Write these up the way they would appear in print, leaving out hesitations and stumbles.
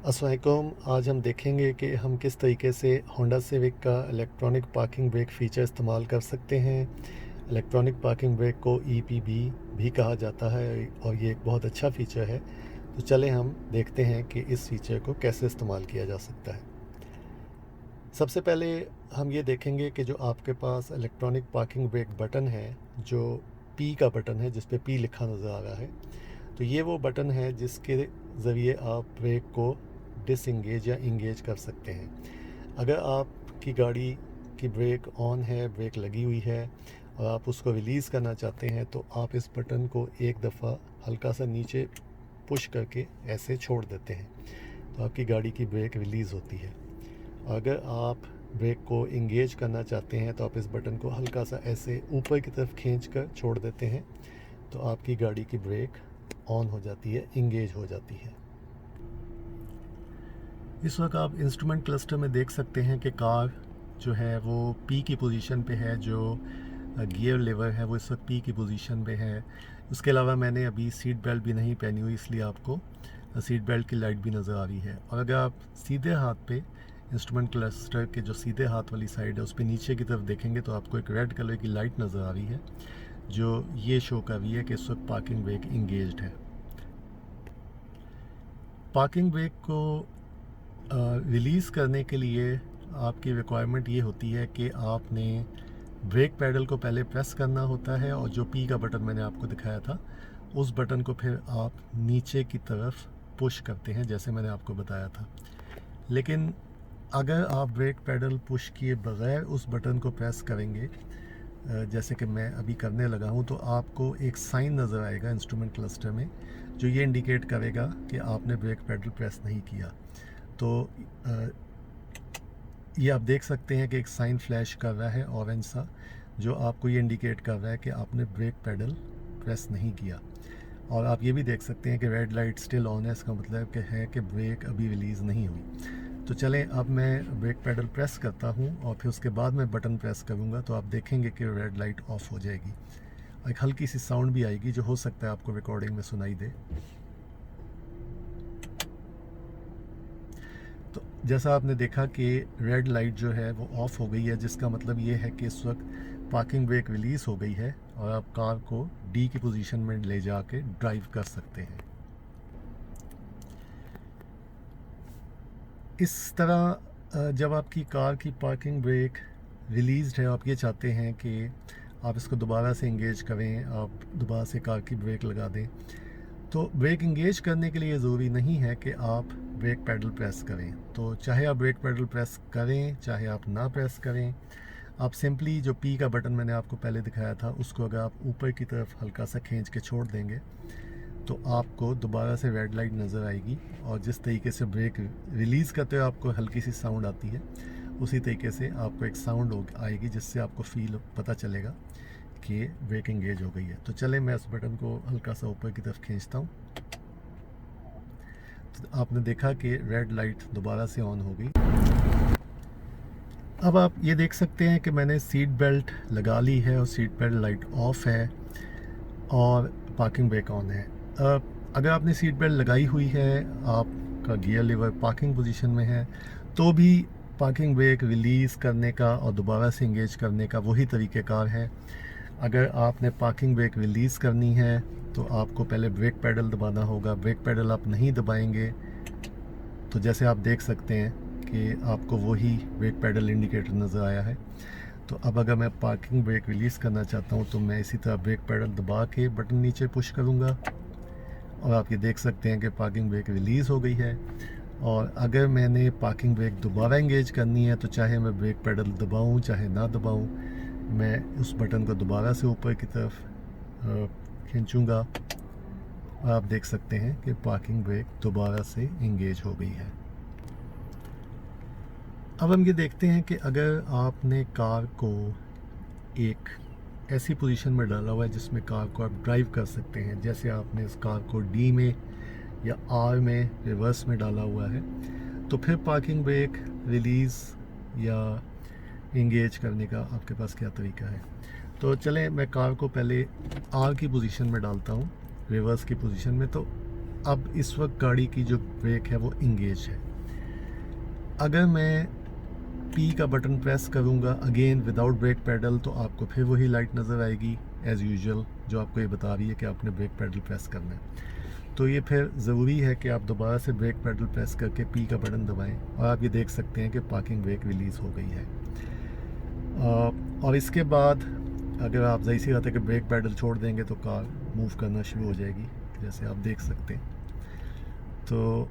अस्सलाम वालेकुम। आज हम देखेंगे कि हम किस तरीके से होंडा सिविक का इलेक्ट्रॉनिक पार्किंग ब्रेक फ़ीचर इस्तेमाल कर सकते हैं। इलेक्ट्रॉनिक पार्किंग ब्रेक को ईपीबी भी कहा जाता है और ये एक बहुत अच्छा फ़ीचर है। तो चलें हम देखते हैं कि इस फ़ीचर को कैसे इस्तेमाल किया जा सकता है। सबसे पहले हम ये देखेंगे कि जो आपके पास इलेक्ट्रॉनिक पार्किंग ब्रेक बटन है, जो पी का बटन है, जिस पे पी लिखा नज़र आ रहा है, तो ये वो बटन है जिसके ज़रिए आप ब्रेक को डिसएंगेज या इंगेज कर सकते हैं। अगर आपकी गाड़ी की ब्रेक ऑन है, ब्रेक लगी हुई है और आप उसको रिलीज़ करना चाहते हैं, तो आप इस बटन को एक दफ़ा हल्का सा नीचे पुश करके ऐसे छोड़ देते हैं, तो आपकी गाड़ी की ब्रेक रिलीज़ होती है। अगर आप ब्रेक को इंगेज करना चाहते हैं, तो आप इस बटन को हल्का सा ऐसे ऊपर की तरफ खींच कर छोड़ देते हैं, तो आपकी गाड़ी की ब्रेक ऑन हो जाती है, इंगेज हो जाती है। इस वक्त आप इंस्ट्रूमेंट क्लस्टर में देख सकते हैं कि कार जो है वो पी की पोजीशन पे है, जो गियर लीवर है वो इस वक्त पी की पोजीशन पे है। उसके अलावा मैंने अभी सीट बेल्ट भी नहीं पहनी हुई, इसलिए आपको सीट बेल्ट की लाइट भी नज़र आ रही है। और अगर आप सीधे हाथ पे इंस्ट्रूमेंट क्लस्टर के जो सीधे हाथ वाली साइड है उस पर नीचे की तरफ देखेंगे, तो आपको एक रेड कलर की लाइट नज़र आ रही है, जो ये शो कर रही है कि इस वक्त पार्किंग ब्रेक इंगेज्ड है। पार्किंग ब्रेक को रिलीज़ करने के लिए आपकी रिक्वायरमेंट ये होती है कि आपने ब्रेक पैडल को पहले प्रेस करना होता है, और जो पी का बटन मैंने आपको दिखाया था उस बटन को फिर आप नीचे की तरफ पुश करते हैं, जैसे मैंने आपको बताया था। लेकिन अगर आप ब्रेक पैडल पुश किए बगैर उस बटन को प्रेस करेंगे, जैसे कि मैं अभी करने लगा हूं, तो आपको एक साइन नज़र आएगा इंस्ट्रूमेंट क्लस्टर में, जो ये इंडिकेट करेगा कि आपने ब्रेक पैडल प्रेस नहीं किया। तो ये आप देख सकते हैं कि एक साइन फ्लैश कर रहा है ऑरेंज सा, जो आपको ये इंडिकेट कर रहा है कि आपने ब्रेक पैडल प्रेस नहीं किया। और आप ये भी देख सकते हैं कि रेड लाइट स्टिल ऑन है, इसका मतलब कि है कि ब्रेक अभी रिलीज़ नहीं हुई। तो चलें, अब मैं ब्रेक पैडल प्रेस करता हूं और फिर उसके बाद मैं बटन प्रेस करूंगा, तो आप देखेंगे कि रेड लाइट ऑफ हो जाएगी। एक हल्की सी साउंड भी आएगी, जो हो सकता है आपको रिकॉर्डिंग में सुनाई दे। तो जैसा आपने देखा कि रेड लाइट जो है वो ऑफ हो गई है, जिसका मतलब ये है कि इस वक्त पार्किंग ब्रेक रिलीज़ हो गई है और आप कार को डी की पोजीशन में ले जाके ड्राइव कर सकते हैं। इस तरह जब आपकी कार की पार्किंग ब्रेक रिलीज़्ड है, आप ये चाहते हैं कि आप इसको दोबारा से इंगेज करें, आप दोबारा से कार की ब्रेक लगा दें, तो ब्रेक इंगेज करने के लिए ज़रूरी नहीं है कि आप ब्रेक पैडल प्रेस करें। तो चाहे आप ब्रेक पैडल प्रेस करें, चाहे आप ना प्रेस करें, आप सिंपली जो पी का बटन मैंने आपको पहले दिखाया था उसको अगर आप ऊपर की तरफ हल्का सा खींच के छोड़ देंगे, तो आपको दोबारा से रेड लाइट नज़र आएगी, और जिस तरीके से ब्रेक रिलीज़ करते हुए आपको हल्की सी साउंड आती है, उसी तरीके से आपको एक साउंड आएगी, जिससे आपको फील पता चलेगा कि ब्रेक इंगेज हो गई है। तो चलें, मैं उस बटन को हल्का सा ऊपर की तरफ खींचता हूँ, तो आपने देखा कि रेड लाइट दोबारा से ऑन हो गई। अब आप ये देख सकते हैं कि मैंने सीट बेल्ट लगा ली है और सीट बेल्ट लाइट ऑफ है और पार्किंग ब्रेक ऑन है। अगर आपने सीट बेल्ट लगाई हुई है, आपका गियर लीवर पार्किंग पोजीशन में है, तो भी पार्किंग ब्रेक रिलीज़ करने का और दोबारा से इंगेज करने का वही तरीक़ेकार है। अगर आपने पार्किंग ब्रेक रिलीज़ करनी है, तो आपको पहले ब्रेक पैडल दबाना होगा। ब्रेक पैडल आप नहीं दबाएंगे, तो जैसे आप देख सकते हैं कि आपको वही ब्रेक पैडल इंडिकेटर नज़र आया है। तो अब अगर मैं पार्किंग ब्रेक रिलीज़ करना चाहता हूं, तो मैं इसी तरह ब्रेक पैडल दबा के बटन नीचे पुश करूंगा, और आप ये देख सकते हैं कि पार्किंग ब्रेक रिलीज़ हो गई है। और अगर मैंने पार्किंग ब्रेक दोबारा इंगेज करनी है, तो चाहे मैं ब्रेक पैडल दबाऊं चाहे ना दबाऊं, मैं उस बटन को दोबारा से ऊपर की तरफ खींचूंगा, और आप देख सकते हैं कि पार्किंग ब्रेक दोबारा से इंगेज हो गई है। अब हम ये देखते हैं कि अगर आपने कार को एक ऐसी पोजीशन में डाला हुआ है जिसमें कार को आप ड्राइव कर सकते हैं, जैसे आपने इस कार को डी में या आर में रिवर्स में डाला हुआ है, तो फिर पार्किंग ब्रेक रिलीज़ या इंगेज करने का आपके पास क्या तरीका है। तो चलें, मैं कार को पहले आर की पोजीशन में डालता हूँ, रिवर्स की पोजीशन में। तो अब इस वक्त गाड़ी की जो ब्रेक है वो इंगेज है। अगर मैं पी का बटन प्रेस करूँगा अगेन विदाउट ब्रेक पैडल, तो आपको फिर वही लाइट नज़र आएगी एज़ यूजुअल, जो आपको ये बता रही है कि आपने ब्रेक पैडल प्रेस करना है। तो ये फिर ज़रूरी है कि आप दोबारा से ब्रेक पैडल प्रेस करके पी का बटन दबाएं, और आप ये देख सकते हैं कि पार्किंग ब्रेक रिलीज़ हो गई है। और इसके बाद अगर आप ज़ाहिर सी बात है कि ब्रेक पैडल छोड़ देंगे तो कार मूव करना शुरू हो जाएगी, जैसे आप देख सकते हैं। तो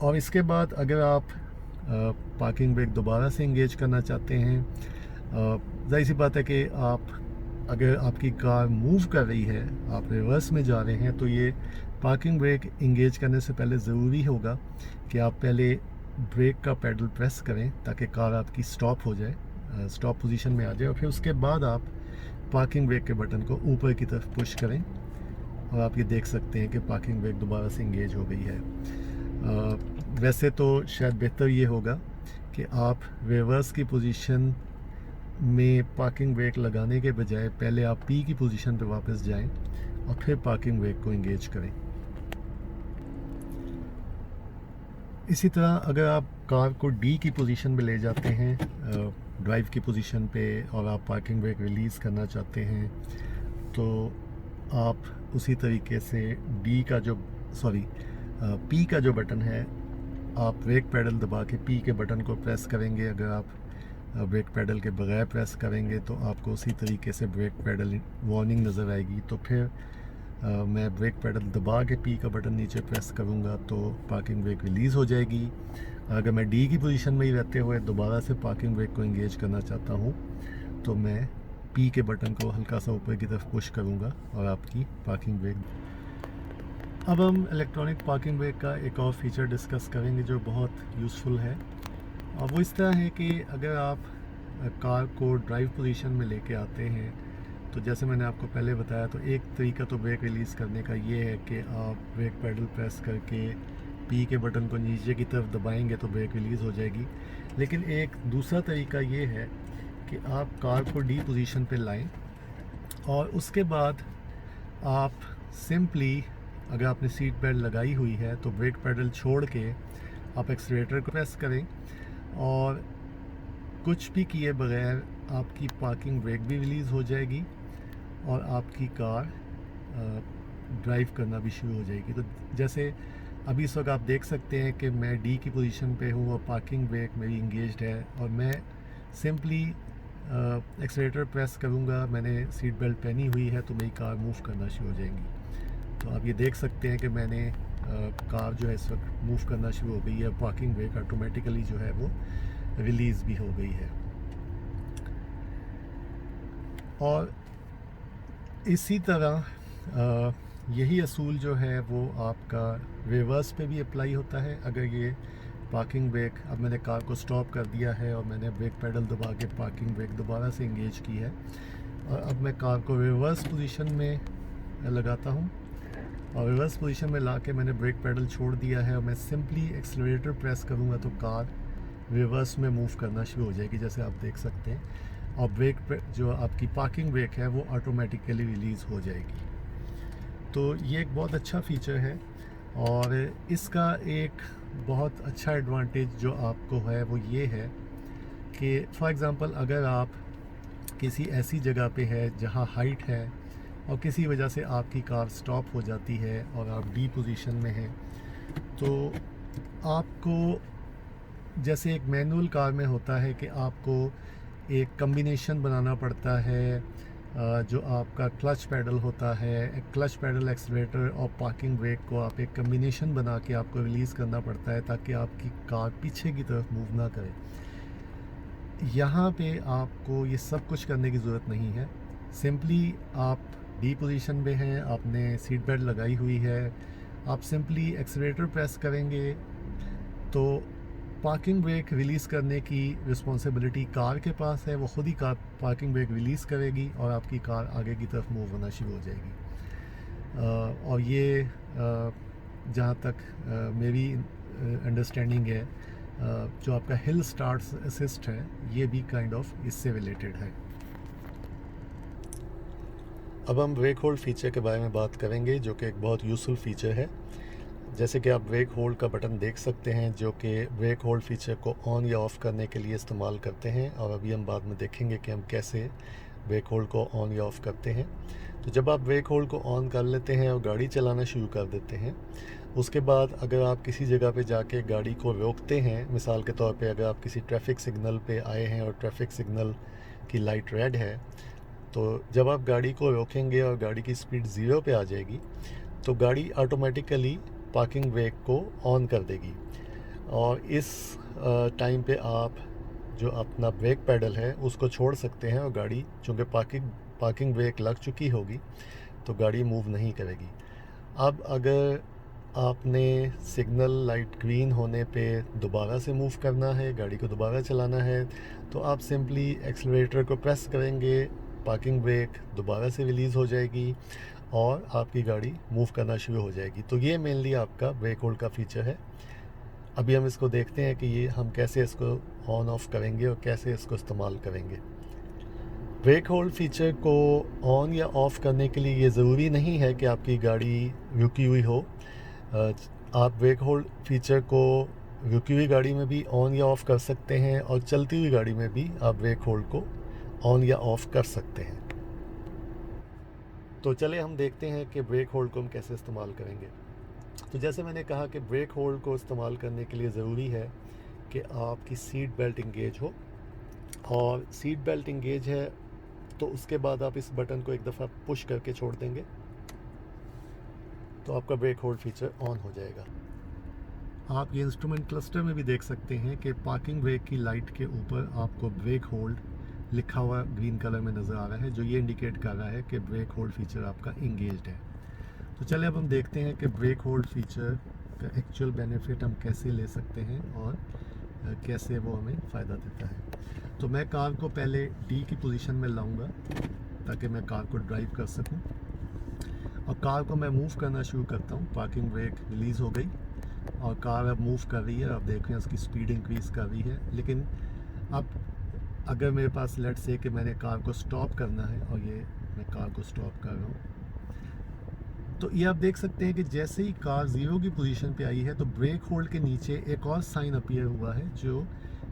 और इसके बाद अगर आप पार्किंग ब्रेक दोबारा से इंगेज करना चाहते हैं, ज़ाहिर सी बात है कि आप अगर आपकी कार मूव कर रही है, आप रिवर्स में जा रहे हैं, तो ये पार्किंग ब्रेक इंगेज करने से पहले ज़रूरी होगा कि आप पहले ब्रेक का पैडल प्रेस करें ताकि कार आपकी स्टॉप हो जाए, स्टॉप पोजीशन में आ जाए, और फिर उसके बाद आप पार्किंग ब्रेक के बटन को ऊपर की तरफ पुश करें, और आप ये देख सकते हैं कि पार्किंग ब्रेक दोबारा से इंगेज हो गई है। वैसे तो शायद बेहतर ये होगा कि आप रिवर्स की पोजीशन में पार्किंग ब्रेक लगाने के बजाय पहले आप पी की पोजीशन पर वापस जाएं और फिर पार्किंग ब्रेक को इंगेज करें। इसी तरह अगर आप कार को डी की पोजीशन में ले जाते हैं, ड्राइव की पोजीशन पे, और आप पार्किंग ब्रेक रिलीज़ करना चाहते हैं, तो आप उसी तरीके से पी का जो बटन है, आप ब्रेक पैडल दबा के पी के बटन को प्रेस करेंगे। अगर आप ब्रेक पैडल के बगैर प्रेस करेंगे तो आपको उसी तरीके से ब्रेक पैडल वार्निंग नज़र आएगी। तो फिर मैं ब्रेक पैडल दबा के पी का बटन नीचे प्रेस करूँगा तो पार्किंग ब्रेक रिलीज़ हो जाएगी। अगर मैं डी की पोजीशन में ही रहते हुए दोबारा से पार्किंग ब्रेक को इंगेज करना चाहता हूँ तो मैं पी के बटन को हल्का सा ऊपर की तरफ पुश करूँगा और आपकी पार्किंग ब्रेक। अब हम इलेक्ट्रॉनिक पार्किंग ब्रेक का एक और फीचर डिस्कस करेंगे जो बहुत यूज़फुल है, और वो इस तरह है कि अगर आप कार को ड्राइव पोजीशन में लेके आते हैं, तो जैसे मैंने आपको पहले बताया, तो एक तरीका तो ब्रेक रिलीज़ करने का ये है कि आप ब्रेक पैडल प्रेस करके पी के बटन को नीचे की तरफ दबाएंगे तो ब्रेक रिलीज़ हो जाएगी। लेकिन एक दूसरा तरीका ये है कि आप कार को डी पोजीशन पे लाएं, और उसके बाद आप सिंपली, अगर आपने सीट बेल्ट लगाई हुई है तो ब्रेक पैडल छोड़ के आप एक्सीलरेटर को प्रेस करें, और कुछ भी किए बगैर आपकी पार्किंग ब्रेक भी रिलीज़ हो जाएगी और आपकी कार ड्राइव करना भी शुरू हो जाएगी। तो जैसे अभी इस वक्त आप देख सकते हैं कि मैं डी की पोजीशन पे हूँ और पार्किंग ब्रेक मेरी इंगेज्ड है, और मैं सिंपली एक्सीलरेटर प्रेस करूँगा, मैंने सीट बेल्ट पहनी हुई है, तो मेरी कार मूव करना शुरू हो जाएंगी। तो आप ये देख सकते हैं कि मैंने कार जो है इस वक्त मूव करना शुरू हो गई है, पार्किंग ब्रेक ऑटोमेटिकली जो है वो रिलीज़ भी हो गई है। और इसी तरह यही असूल जो है वो आपका रिवर्स पे भी अप्लाई होता है। अगर ये पार्किंग ब्रेक, अब मैंने कार को स्टॉप कर दिया है और मैंने ब्रेक पैडल दबा के पार्किंग ब्रेक दोबारा से इंगेज की है, और अब मैं कार को रिवर्स पोजीशन में लगाता हूँ, और रिवर्स पोजीशन में ला के मैंने ब्रेक पैडल छोड़ दिया है, और मैं सिंपली एक्सीलरेटर प्रेस करूँगा तो कार रिवर्स में मूव करना शुरू हो जाएगी, जैसे आप देख सकते हैं, और ब्रेक जो आपकी पार्किंग ब्रेक है वो ऑटोमेटिकली रिलीज़ हो जाएगी। तो ये एक बहुत अच्छा फीचर है, और इसका एक बहुत अच्छा एडवांटेज जो आपको है वो ये है कि फॉर एग्ज़ाम्पल अगर आप किसी ऐसी जगह पे है जहाँ हाइट है और किसी वजह से आपकी कार स्टॉप हो जाती है और आप डी पोजीशन में हैं, तो आपको, जैसे एक मैनुअल कार में होता है कि आपको एक कम्बिनेशन बनाना पड़ता है, जो आपका क्लच पैडल होता है, क्लच पैडल, एक्सीलरेटर और पार्किंग ब्रेक को आप एक कम्बिनेशन बना के आपको रिलीज़ करना पड़ता है ताकि आपकी कार पीछे की तरफ मूव ना करे। यहाँ पे आपको ये सब कुछ करने की ज़रूरत नहीं है। सिंपली आप डी पोजीशन में हैं, आपने सीट बेल्ट लगाई हुई है, आप सिंपली एक्सीलरेटर प्रेस करेंगे तो पार्किंग ब्रेक रिलीज़ करने की रिस्पॉन्सिबिलिटी कार के पास है, वो ख़ुद ही कार पार्किंग ब्रेक रिलीज़ करेगी और आपकी कार आगे की तरफ मूव होना शुरू हो जाएगी। और ये जहाँ तक मेरी अंडरस्टैंडिंग है, जो आपका हिल स्टार्ट असिस्ट है ये भी काइंड ऑफ इससे रिलेटेड है। अब हम ब्रेक होल्ड फ़ीचर के बारे में बात करेंगे, जो कि एक बहुत यूज़फुल फ़ीचर है। जैसे कि आप ब्रेक होल्ड का बटन देख सकते हैं, जो कि ब्रेक होल्ड फ़ीचर को ऑन या ऑफ़ करने के लिए इस्तेमाल करते हैं, और अभी हम बाद में देखेंगे कि हम कैसे ब्रेक होल्ड को ऑन या ऑफ़ करते हैं। तो जब आप ब्रेक होल्ड को ऑन कर लेते हैं और गाड़ी चलाना शुरू कर देते हैं, उसके बाद अगर आप किसी जगह पे जाके गाड़ी को रोकते हैं, मिसाल के तौर पे अगर आप किसी ट्रैफिक सिग्नल पे आए हैं और ट्रैफिक सिग्नल की लाइट रेड है, तो जब आप गाड़ी को रोकेंगे और गाड़ी की स्पीड ज़ीरो पे आ जाएगी, तो गाड़ी ऑटोमेटिकली पार्किंग ब्रेक को ऑन कर देगी। और इस टाइम पे आप जो अपना ब्रेक पैडल है उसको छोड़ सकते हैं, और गाड़ी चूँकि पार्किंग ब्रेक लग चुकी होगी तो गाड़ी मूव नहीं करेगी। अब अगर आपने सिग्नल लाइट ग्रीन होने पे दोबारा से मूव करना है, गाड़ी को दोबारा चलाना है, तो आप सिंपली एक्सीलरेटर को प्रेस करेंगे, पार्किंग ब्रेक दोबारा से रिलीज़ हो जाएगी और आपकी गाड़ी मूव करना शुरू हो जाएगी। तो ये मेनली आपका ब्रेक होल्ड का फ़ीचर है। अभी हम इसको देखते हैं कि ये हम कैसे इसको ऑन ऑफ करेंगे और कैसे इसको इस्तेमाल करेंगे। ब्रेक होल्ड फ़ीचर को ऑन या ऑफ़ करने के लिए ये ज़रूरी नहीं है कि आपकी गाड़ी रुकी हुई हो। आप ब्रेक होल्ड फ़ीचर को रुकी हुई गाड़ी में भी ऑन या ऑफ़ कर सकते हैं, और चलती हुई गाड़ी में भी आप ब्रेक होल्ड को ऑन या ऑफ़ कर सकते हैं। तो चलिए हम देखते हैं कि ब्रेक होल्ड को हम कैसे इस्तेमाल करेंगे। तो जैसे मैंने कहा कि ब्रेक होल्ड को इस्तेमाल करने के लिए ज़रूरी है कि आपकी सीट बेल्ट इंगेज हो, और सीट बेल्ट इंगेज है तो उसके बाद आप इस बटन को एक दफ़ा पुश करके छोड़ देंगे तो आपका ब्रेक होल्ड फीचर ऑन हो जाएगा। आप ये इंस्ट्रूमेंट क्लस्टर में भी देख सकते हैं कि पार्किंग ब्रेक की लाइट के ऊपर आपको ब्रेक होल्ड लिखा हुआ ग्रीन कलर में नज़र आ रहा है, जो ये इंडिकेट कर रहा है कि ब्रेक होल्ड फीचर आपका इंगेज्ड है। तो चलिए अब हम देखते हैं कि ब्रेक होल्ड फीचर का एक्चुअल बेनिफिट हम कैसे ले सकते हैं और कैसे वो हमें फ़ायदा देता है। तो मैं कार को पहले डी की पोजीशन में लाऊंगा ताकि मैं कार को ड्राइव कर सकूं, और कार को मैं मूव करना शुरू करता हूं। पार्किंग ब्रेक रिलीज़ हो गई और कार अब मूव कर रही है। आप देख रहे हैं उसकी स्पीड इंक्रीज़ कर रही है। लेकिन अब अगर मेरे पास लेट्स से कि मैंने कार को स्टॉप करना है, और ये मैं कार को स्टॉप कर रहा हूँ, तो ये आप देख सकते हैं कि जैसे ही कार ज़ीरो की पोजीशन पे आई है तो ब्रेक होल्ड के नीचे एक और साइन अपीयर हुआ है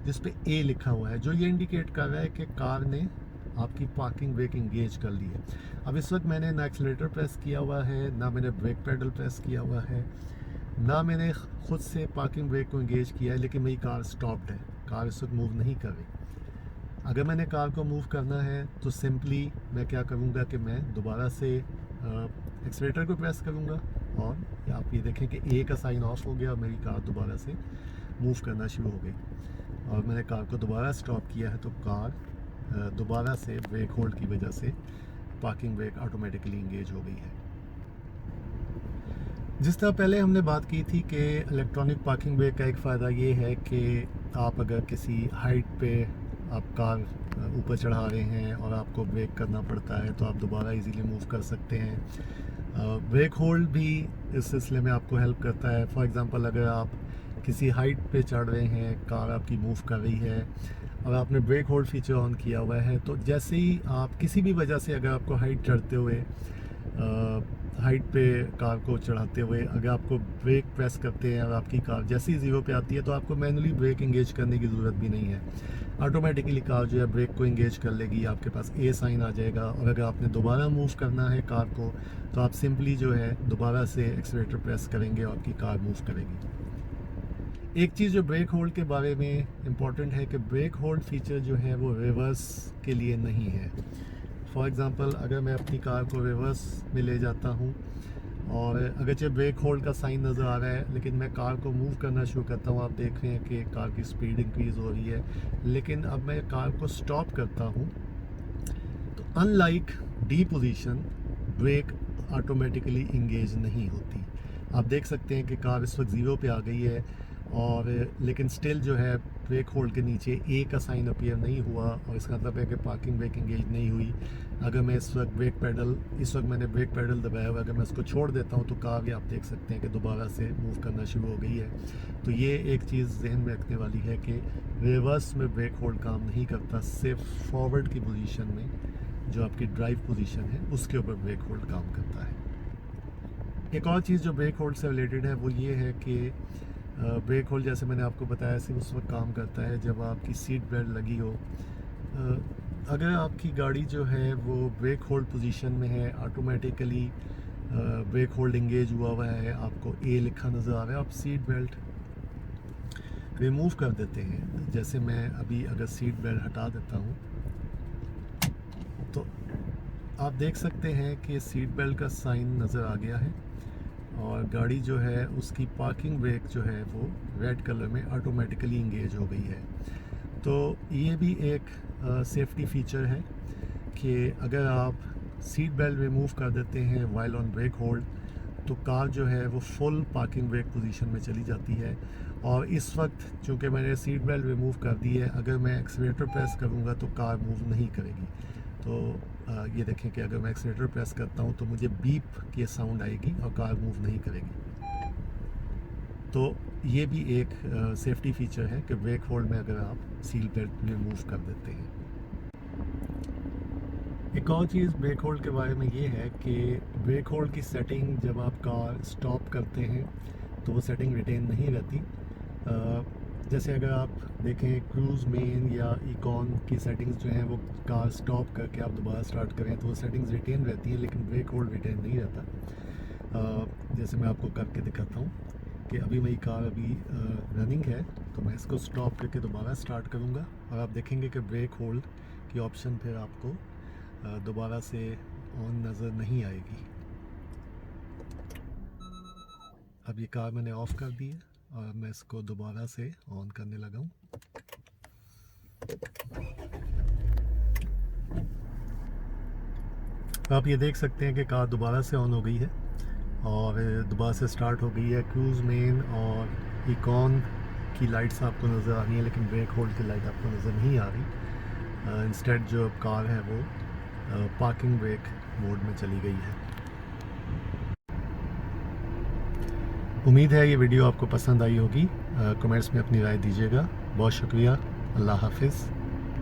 जिस पे ए लिखा हुआ है, जो ये इंडिकेट कर रहा है कि कार ने आपकी पार्किंग ब्रेक इंगेज कर ली है। अब इस वक्त मैंने ना एक्सीलरेटर प्रेस किया हुआ है, ना मैंने ब्रेक पैडल प्रेस किया हुआ है, ना मैंने खुद से पार्किंग ब्रेक को इंगेज किया है, लेकिन मेरी कार स्टॉप्ड है। कार इस वक्त मूव नहीं कर रही। अगर मैंने कार को मूव करना है तो सिंपली मैं क्या करूँगा कि मैं दोबारा से एक्सीलरेटर को प्रेस करूँगा, और आप ये देखें कि ए का साइन ऑफ हो गया और मेरी कार दोबारा से मूव करना शुरू हो गई। और मैंने कार को दोबारा स्टॉप किया है तो कार दोबारा से ब्रेक होल्ड की वजह से पार्किंग ब्रेक ऑटोमेटिकली इंगेज हो गई है। जिस तरह पहले हमने बात की थी कि इलेक्ट्रॉनिक पार्किंग ब्रेक का एक फ़ायदा ये है कि आप अगर किसी हाइट पे आप कार ऊपर चढ़ा रहे हैं और आपको ब्रेक करना पड़ता है तो आप दोबारा इजीली मूव कर सकते हैं। ब्रेक होल्ड भी इस सिलसिले में आपको हेल्प करता है। फॉर एग्ज़ाम्पल अगर आप किसी हाइट पे चढ़ रहे हैं, कार आपकी मूव कर रही है और आपने ब्रेक होल्ड फीचर ऑन किया हुआ है, तो जैसे ही आप किसी भी वजह से अगर आपको हाइट चढ़ते हुए हाइट पे कार को चढ़ाते हुए अगर आपको ब्रेक प्रेस करते हैं और आपकी कार जैसे ही ज़ीरो पे आती है तो आपको मैनुअली ब्रेक इंगेज करने की ज़रूरत भी नहीं है। ऑटोमेटिकली कार जो है ब्रेक को इंगेज कर लेगी, आपके पास ए साइन आ जाएगा, और अगर आपने दोबारा मूव करना है कार को तो आप सिंपली जो है दोबारा से एक्सीलरेटर प्रेस करेंगे और आपकी कार मूव करेगी। एक चीज़ जो ब्रेक होल्ड के बारे में इम्पॉर्टेंट है कि ब्रेक होल्ड फीचर जो है वो रिवर्स के लिए नहीं है। फॉर एग्ज़ाम्पल अगर मैं अपनी कार को रिवर्स में ले जाता हूँ और अगरचे ब्रेक होल्ड का साइन नज़र आ रहा है, लेकिन मैं कार को मूव करना शुरू करता हूँ, आप देख रहे हैं कि कार की स्पीड इंक्रीज़ हो रही है, लेकिन अब मैं कार को स्टॉप करता हूँ तो unlike the position brake automatically engage नहीं होती। आप देख सकते हैं कि कार इस वक्त ज़ीरो पे आ गई है, और लेकिन स्टिल जो है ब्रेक होल्ड के नीचे ए का साइन अपीयर नहीं हुआ, और इसका मतलब है कि पार्किंग ब्रेक इंगेज नहीं हुई। अगर मैं इस वक्त मैंने ब्रेक पैडल दबाया हुआ, अगर मैं इसको छोड़ देता हूँ तो कार भी आप देख सकते हैं कि दोबारा से मूव करना शुरू हो गई है। तो ये एक चीज़ जहन में रखने वाली है कि रिवर्स में ब्रेक होल्ड काम नहीं करता, सिर्फ फॉरवर्ड की पोजीशन में जो आपकी ड्राइव पोजीशन है उसके ऊपर ब्रेक होल्ड काम करता है। एक और चीज़ जो ब्रेक होल्ड से रिलेटेड है वो ये है कि ब्रेक होल्ड जैसे मैंने आपको बताया सिर्फ उस वक्त काम करता है जब आपकी सीट बेल्ट लगी हो। अगर आपकी गाड़ी जो है वो ब्रेक होल्ड पोजीशन में है, ऑटोमेटिकली ब्रेक होल्ड इंगेज हुआ है, आपको ए लिखा नज़र आ रहा है, आप सीट बेल्ट रिमूव कर देते हैं। जैसे मैं अभी अगर सीट बेल्ट हटा देता हूँ तो आप देख सकते हैं कि सीट बेल्ट का साइन नज़र आ गया है और गाड़ी जो है उसकी पार्किंग ब्रेक जो है वो रेड कलर में ऑटोमेटिकली इंगेज हो गई है। तो ये भी एक सेफ्टी फीचर है कि अगर आप सीट बेल्ट रिमूव कर देते हैं वाइल ऑन ब्रेक होल्ड तो कार जो है वो फुल पार्किंग ब्रेक पोजीशन में चली जाती है। और इस वक्त चूँकि मैंने सीट बेल्ट रिमूव कर दी है, अगर मैं एक्सीलेटर प्रेस करूँगा तो कार मूव नहीं करेगी। तो ये देखें कि अगर मैं एक्सीलेटर प्रेस करता हूँ तो मुझे बीप की साउंड आएगी और कार मूव नहीं करेगी। तो ये भी एक सेफ्टी फीचर है कि ब्रेक होल्ड में अगर आप सीट बेल्ट रिमूव कर देते हैं। एक और चीज़ ब्रेक होल्ड के बारे में ये है कि ब्रेक होल्ड की सेटिंग जब आप कार स्टॉप करते हैं तो वो सेटिंग रिटेन नहीं रहती। जैसे अगर आप देखें क्रूज़ मेन या इकॉन की सेटिंग्स जो हैं वो कार स्टॉप करके आप दोबारा स्टार्ट करें तो वो सेटिंग्स रिटेन रहती हैं, लेकिन ब्रेक होल्ड रिटेन नहीं रहता। जैसे मैं आपको करके दिखाता हूँ कि अभी मेरी कार अभी रनिंग है तो मैं इसको स्टॉप करके दोबारा स्टार्ट करूँगा और आप देखेंगे कि ब्रेक होल्ड की ऑप्शन फिर आपको दोबारा से ऑन नज़र नहीं आएगी। अब ये कार मैंने ऑफ़ कर दी है और मैं इसको दोबारा से ऑन करने लगा हूँ। आप ये देख सकते हैं कि कार दोबारा से ऑन हो गई है और दोबारा से स्टार्ट हो गई है। क्रूज़ मेन और इकॉन की लाइट्स आपको नज़र आ रही हैं, लेकिन ब्रेक होल्ड की लाइट आपको नज़र नहीं आ रही। इंस्टेड जो कार है वो पार्किंग ब्रेक मोड में चली गई है। उम्मीद है ये वीडियो आपको पसंद आई होगी। कमेंट्स में अपनी राय दीजिएगा। बहुत शुक्रिया। अल्लाह हाफिज़।